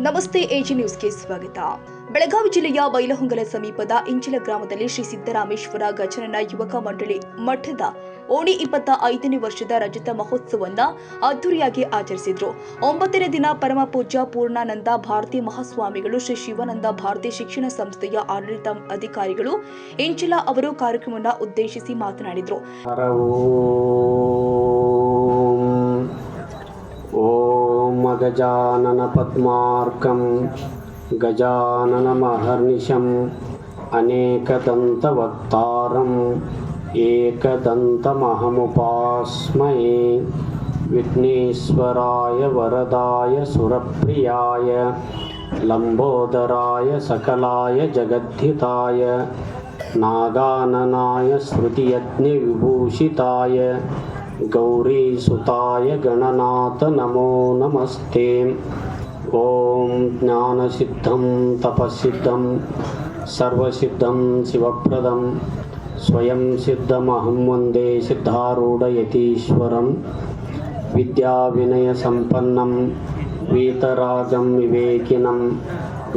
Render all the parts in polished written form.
ನಮಸ್ತೆ ಎಜಿ ನ್ಯೂಸ್ಗೆ ಸ್ವಾಗತ. ಬೆಳಗಾವಿ ಜಿಲ್ಲೆಯ ಬೈಲಹೊಂಗಲ ಸಮೀಪದ ಇಂಚಲ ಗ್ರಾಮದಲ್ಲಿ ಶ್ರೀ ಸಿದ್ದರಾಮೇಶ್ವರ ಗಜಾನನ ಯುವಕ ಮಂಡಳಿ ಮಠದ ಓಣಿ 25ನೇ ವರ್ಷದ ರಜತ ಮಹೋತ್ಸವವನ್ನು ಅದ್ದೂರಿಯಾಗಿ ಆಚರಿಸಿದ್ರು. 9ನೇ ದಿನ ಪರಮ ಪೂಜ್ಯ ಪೂರ್ಣಾನಂದ ಭಾರತಿ ಮಹಾಸ್ವಾಮಿಗಳು, ಶ್ರೀ ಶಿವಾನಂದ ಭಾರತಿ ಶಿಕ್ಷಣ ಸಂಸ್ಥೆಯ ಆಡಳಿತ ಅಧಿಕಾರಿಗಳು ಇಂಚಲ ಅವರು ಕಾರ್ಯಕ್ರಮವನ್ನು ಉದ್ದೇಶಿಸಿ ಮಾತನಾಡಿದರು. ಗಜಾನನ ಪದ್ಮಾರ್ಕಂ ಗಜಾನನಮಹರ್ನಿಶಂ ಅನೇಕದಂತವಕ್ತಾರಂ ಏಕದಂತಮಹಮುಪಾಸ್ಮಯೇ ವಿಘ್ನೇಶ್ವರಾಯ ವರದಾಯ ಸುರಪ್ರಿಯಾಯ ಲಂಬೋದರಾಯ ಸಕಲಾಯ ಜಗದ್ಧಿತಾಯ ನಾಗಾನನಾಯ ಶ್ರುತಿಯಜ್ಞ ವಿಭೂಷಿತಾಯ ಗೌರಿ ಸುತಾಯ ಗಣನಾಥ ನಮೋ ನಮಸ್ತೆ. ಓಂ ಜ್ಞಾನಸಿದ್ಧಂ ತಪಸ್ಸಿದ್ಧಂ ಸರ್ವಸಿದ್ಧಂ ಶಿವಪ್ರದಂ ಸ್ವಯಂ ಸಿದ್ಧಮಹಂ ವಂದೇ ಸಿದ್ಧಾರೂಢಯತೀಶ್ವರಂ ವಿದ್ಯಾವಿನಯ ಸಂಪನ್ನಂ ವೀತರಾಜಂ ವಿವೇಕಿನಂ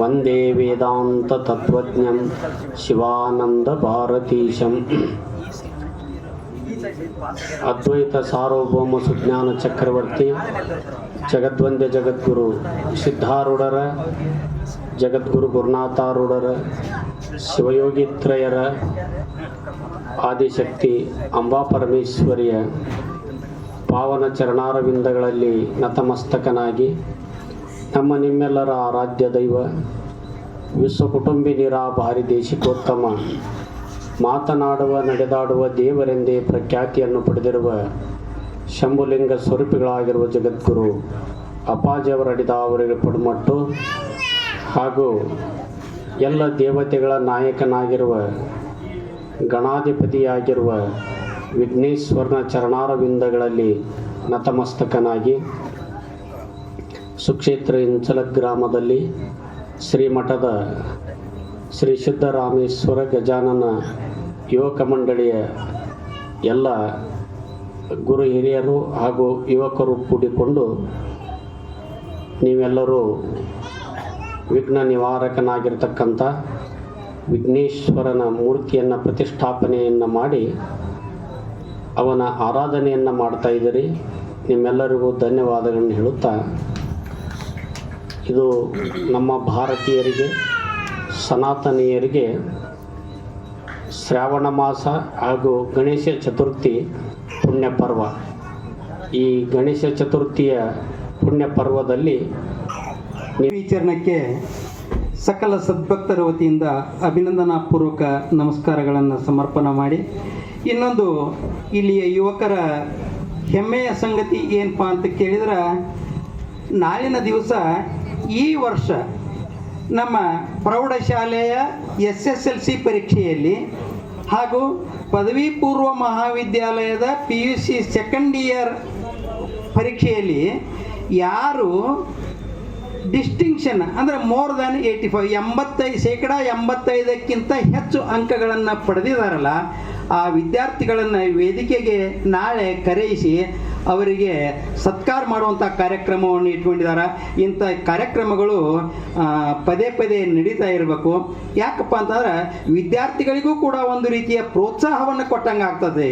ವಂದೇ ವೇದಾಂತ ತತ್ವಜ್ಞಂ ಶಿವಾನಂದ ಭಾರತೀಶಂ. ಅದ್ವೈತ ಸಾರ್ವಭೌಮ ಸುಜ್ಞಾನ ಚಕ್ರವರ್ತಿ ಜಗದ್ವಂದ್ಯ ಜಗದ್ಗುರು ಸಿದ್ಧಾರೂಢರ, ಜಗದ್ಗುರು ಗುರುನಾಥಾರೂಢರ, ಶಿವಯೋಗಿತ್ರಯರ, ಆದಿಶಕ್ತಿ ಅಂಬಾಪರಮೇಶ್ವರಿಯ ಪಾವನ ಚರಣಾರವಿಂದಗಳಲ್ಲಿ ನತಮಸ್ತಕನಾಗಿ ನಮ್ಮ ನಿಮ್ಮೆಲ್ಲರ ಆರಾಧ್ಯ ದೈವ ವಿಶ್ವಕುಟುಂಬಿನಿರ ಭಾರಿ ದೇಶಿಕೋತ್ತಮ ಮಾತನಾಡುವ ನಡೆದಾಡುವ ದೇವರೆಂದೇ ಪ್ರಖ್ಯಾತಿಯನ್ನು ಪಡೆದಿರುವ ಶಂಭುಲಿಂಗ ಸ್ವರೂಪಿಗಳಾಗಿರುವ ಜಗದ್ಗುರು ಅಪ್ಪಾಜಿಯವರಡಿದ ಅವರಿಗೆ ಪಡುಮಟ್ಟು ಹಾಗೂ ಎಲ್ಲ ದೇವತೆಗಳ ನಾಯಕನಾಗಿರುವ ಗಣಾಧಿಪತಿಯಾಗಿರುವ ವಿಘ್ನೇಶ್ವರನ ಚರಣಾರವಿಂದಗಳಲ್ಲಿ ನತಮಸ್ತಕನಾಗಿ ಸುಕ್ಷೇತ್ರ ಇಂಚಲ ಗ್ರಾಮದಲ್ಲಿ ಶ್ರೀಮಠದ ಶ್ರೀ ಸಿದ್ದರಾಮೇಶ್ವರ ಗಜಾನನ ಯುವಕ ಮಂಡಳಿಯ ಎಲ್ಲ ಗುರು ಹಿರಿಯರು ಹಾಗೂ ಯುವಕರು ಕೂಡಿಕೊಂಡು ನೀವೆಲ್ಲರೂ ವಿಘ್ನ ನಿವಾರಕನಾಗಿರ್ತಕ್ಕಂಥ ವಿಘ್ನೇಶ್ವರನ ಮೂರ್ತಿಯನ್ನು ಪ್ರತಿಷ್ಠಾಪನೆಯನ್ನು ಮಾಡಿ ಅವನ ಆರಾಧನೆಯನ್ನು ಮಾಡ್ತಾ ಇದ್ದೀರಿ. ನಿಮ್ಮೆಲ್ಲರಿಗೂ ಧನ್ಯವಾದಗಳನ್ನು ಹೇಳುತ್ತಾ, ಇದು ನಮ್ಮ ಭಾರತೀಯರಿಗೆ, ಸನಾತನೀಯರಿಗೆ ಶ್ರಾವಣ ಮಾಸ ಹಾಗೂ ಗಣೇಶ ಚತುರ್ಥಿ ಪುಣ್ಯ ಪರ್ವ. ಈ ಗಣೇಶ ಚತುರ್ಥಿಯ ಪುಣ್ಯ ಪರ್ವದಲ್ಲಿ ವಿಚರಣಕ್ಕೆ ಸಕಲ ಸದ್ಭಕ್ತರ ವತಿಯಿಂದ ಅಭಿನಂದನಾಪೂರ್ವಕ ನಮಸ್ಕಾರಗಳನ್ನು ಸಮರ್ಪಣೆ ಮಾಡಿ, ಇನ್ನೊಂದು ಇಲ್ಲಿಯ ಯುವಕರ ಹೆಮ್ಮೆಯ ಸಂಗತಿ ಏನಪ್ಪ ಅಂತ ಕೇಳಿದ್ರೆ, ನಾಳಿನ ದಿವಸ ಈ ವರ್ಷ ನಮ್ಮ ಪ್ರೌಢಶಾಲೆಯ SSLC ಪರೀಕ್ಷೆಯಲ್ಲಿ ಹಾಗೂ ಪದವಿ ಪೂರ್ವ ಮಹಾವಿದ್ಯಾಲಯದ PUC ಸೆಕೆಂಡ್ ಇಯರ್ ಪರೀಕ್ಷೆಯಲ್ಲಿ ಯಾರು ಡಿಸ್ಟಿಂಕ್ಷನ್ ಅಂದರೆ ಮೋರ್ ದ್ಯಾನ್ 85% 85ಕ್ಕಿಂತ ಹೆಚ್ಚು ಅಂಕಗಳನ್ನು ಪಡೆದಿದ್ದಾರಲ್ಲ, ಆ ವಿದ್ಯಾರ್ಥಿಗಳನ್ನು ವೇದಿಕೆಗೆ ನಾಳೆ ಕರೆಯಿಸಿ ಅವರಿಗೆ ಸತ್ಕಾರ ಮಾಡುವಂಥ ಕಾರ್ಯಕ್ರಮವನ್ನು ಇಟ್ಕೊಂಡಿದ್ದಾರೆ. ಇಂಥ ಕಾರ್ಯಕ್ರಮಗಳು ಪದೇ ಪದೇ ನಡೀತಾ ಇರಬೇಕು. ಯಾಕಪ್ಪ ಅಂತಂದ್ರೆ ವಿದ್ಯಾರ್ಥಿಗಳಿಗೂ ಕೂಡ ಒಂದು ರೀತಿಯ ಪ್ರೋತ್ಸಾಹವನ್ನು ಕೊಟ್ಟಂಗೆ ಆಗ್ತದೆ.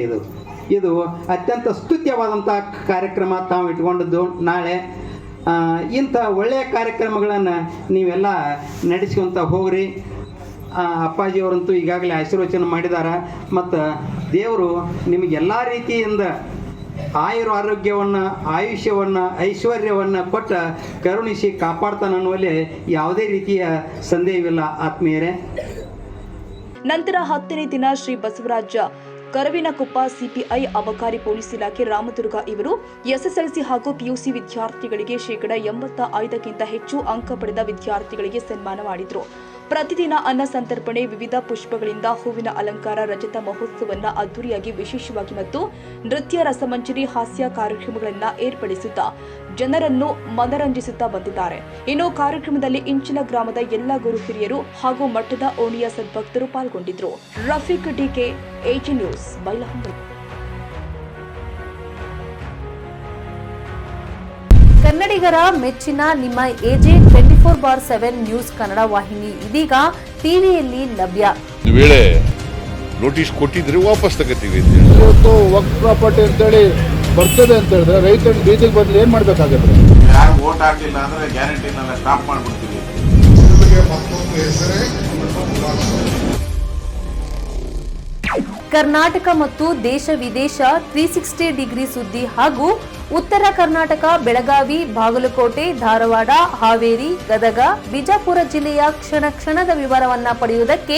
ಇದು ಅತ್ಯಂತ ಸ್ತುತ್ಯವಾದಂಥ ಕಾರ್ಯಕ್ರಮ ತಾವು ಇಟ್ಕೊಂಡದ್ದು. ನಾಳೆ ಇಂಥ ಒಳ್ಳೆಯ ಕಾರ್ಯಕ್ರಮಗಳನ್ನು ನೀವೆಲ್ಲ ನಡೆಸ್ಕೊಂತ ಹೋಗ್ರಿ. ಅಪ್ಪಾಜಿಯವರಂತೂ ಈಗಾಗಲೇ ಆಶೀರ್ವಚನ ಮಾಡಿದ್ದಾರೆ. ಮತ್ತು ದೇವರು ನಿಮಗೆಲ್ಲ ರೀತಿಯಿಂದ ಆರೋಗ್ಯವನ್ನು, ಆಯುಷ್ಯವನ್ನು, ಐಶ್ವರ್ಯವನ್ನು ಕೊಟ್ಟ ಕರುಣಿಸಿ ಕಾಪಾಡ್ತಾನನ್ನುವಲ್ಲಿ ಯಾವುದೇ ರೀತಿಯ ಸಂದೇಹವಿಲ್ಲ ಆತ್ಮೀಯರೇ. ನಂತರ 10ನೇ ದಿನ ಶ್ರೀ ಬಸವರಾಜ ಕರವಿನಕೊಪ್ಪ ಸಿಪಿಐ ಅಬಕಾರಿ ಪೊಲೀಸ್ ಇಲಾಖೆ ರಾಮದುರ್ಗ ಇವರು SSLC ಹಾಗೂ PUC ವಿದ್ಯಾರ್ಥಿಗಳಿಗೆ 85% ಹೆಚ್ಚು ಅಂಕ ಪಡೆದ ವಿದ್ಯಾರ್ಥಿಗಳಿಗೆ ಸನ್ಮಾನ ಮಾಡಿದರು. ಪ್ರತಿದಿನ ಅನ್ನ ಸಂತರ್ಪಣೆ, ವಿವಿಧ ಪುಷ್ಪಗಳಿಂದ ಹೂವಿನ ಅಲಂಕಾರ, ರಜತ ಮಹೋತ್ಸವವನ್ನು ಅದ್ದೂರಿಯಾಗಿ ವಿಶೇಷವಾಗಿ ಮತ್ತು ನೃತ್ಯ, ರಸಮಂಜರಿ, ಹಾಸ್ಯ ಕಾರ್ಯಕ್ರಮಗಳನ್ನು ಏರ್ಪಡಿಸುತ್ತಾ ಜನರನ್ನು ಮನರಂಜಿಸುತ್ತಾ ಬಂದಿದ್ದಾರೆ. ಇನ್ನು ಕಾರ್ಯಕ್ರಮದಲ್ಲಿ ಇಂಚಲ ಗ್ರಾಮದ ಎಲ್ಲ ಗುರು ಹಿರಿಯರು ಹಾಗೂ ಮಠದ ಓಣಿಯ ಸದ್ಭಕ್ತರು ಪಾಲ್ಗೊಂಡಿದ್ದರು. Rafiq DK, AG News, Bailhongal. ಕನ್ನಡಿಗರ ಮೆಚ್ಚಿನ ನಿಮ್ಮ AJ 24/7 ನ್ಯೂಸ್ ಕನ್ನಡ ವಾಹಿನಿ ಇದೀಗ ಟಿವಿಯಲ್ಲಿ ಲಭ್ಯ. ಒಂದು ವೇಳೆ ನೋಟಿಸ್ ಕೊಟ್ಟಿದ್ರೆ ವಾಪಸ್ ತಗೋತೀವಿ. ಇವತ್ತು ವಕ್ಫ್ ಪ್ರಾಪರ್ಟಿ ಅಂತೇಳಿ ಬರ್ತದೆ ಅಂತ ಹೇಳಿದ್ರೆ ರೈತರು ಬೀದಿಗೆ ಬದಲು ಏನ್ ಮಾಡ್ಬೇಕಾಗತ್ತೆ? ಯಾರು ವೋಟ್ ಹಾಕಲಿಲ್ಲ ಅಂದ್ರೆ ಗ್ಯಾರಂಟಿನೆಲ್ಲ ಸ್ಟಾಪ್ ಮಾಡ್ಬಿಡ್ತೀವಿ. ಕರ್ನಾಟಕ ಮತ್ತು ದೇಶ ವಿದೇಶ 360 ಡಿಗ್ರಿ ಸುದ್ದಿ ಹಾಗೂ ಉತ್ತರ ಕರ್ನಾಟಕ ಬೆಳಗಾವಿ, ಬಾಗಲಕೋಟೆ, ಧಾರವಾಡ, ಹಾವೇರಿ, ಗದಗ, ಬಿಜಾಪುರ ಜಿಲ್ಲೆಯ ಕ್ಷಣ ಕ್ಷಣದ ವಿವರವನ್ನ ಪಡೆಯುವುದಕ್ಕೆ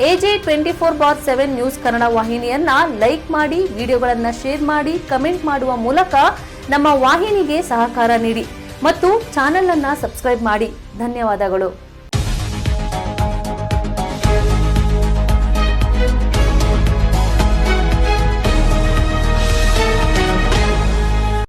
AJ 24/7 ನ್ಯೂಸ್ ಕನ್ನಡ ವಾಹಿನಿಯನ್ನ ಲೈಕ್ ಮಾಡಿ, ವಿಡಿಯೋಗಳನ್ನ ಶೇರ್ ಮಾಡಿ, ಕಮೆಂಟ್ ಮಾಡುವ ಮೂಲಕ ನಮ್ಮ ವಾಹಿನಿಗೆ ಸಹಕಾರ ನೀಡಿ ಮತ್ತು ಚಾನೆಲ್ ಅನ್ನ ಸಬ್ಸ್ಕ್ರೈಬ್ ಮಾಡಿ. ಧನ್ಯವಾದಗಳು.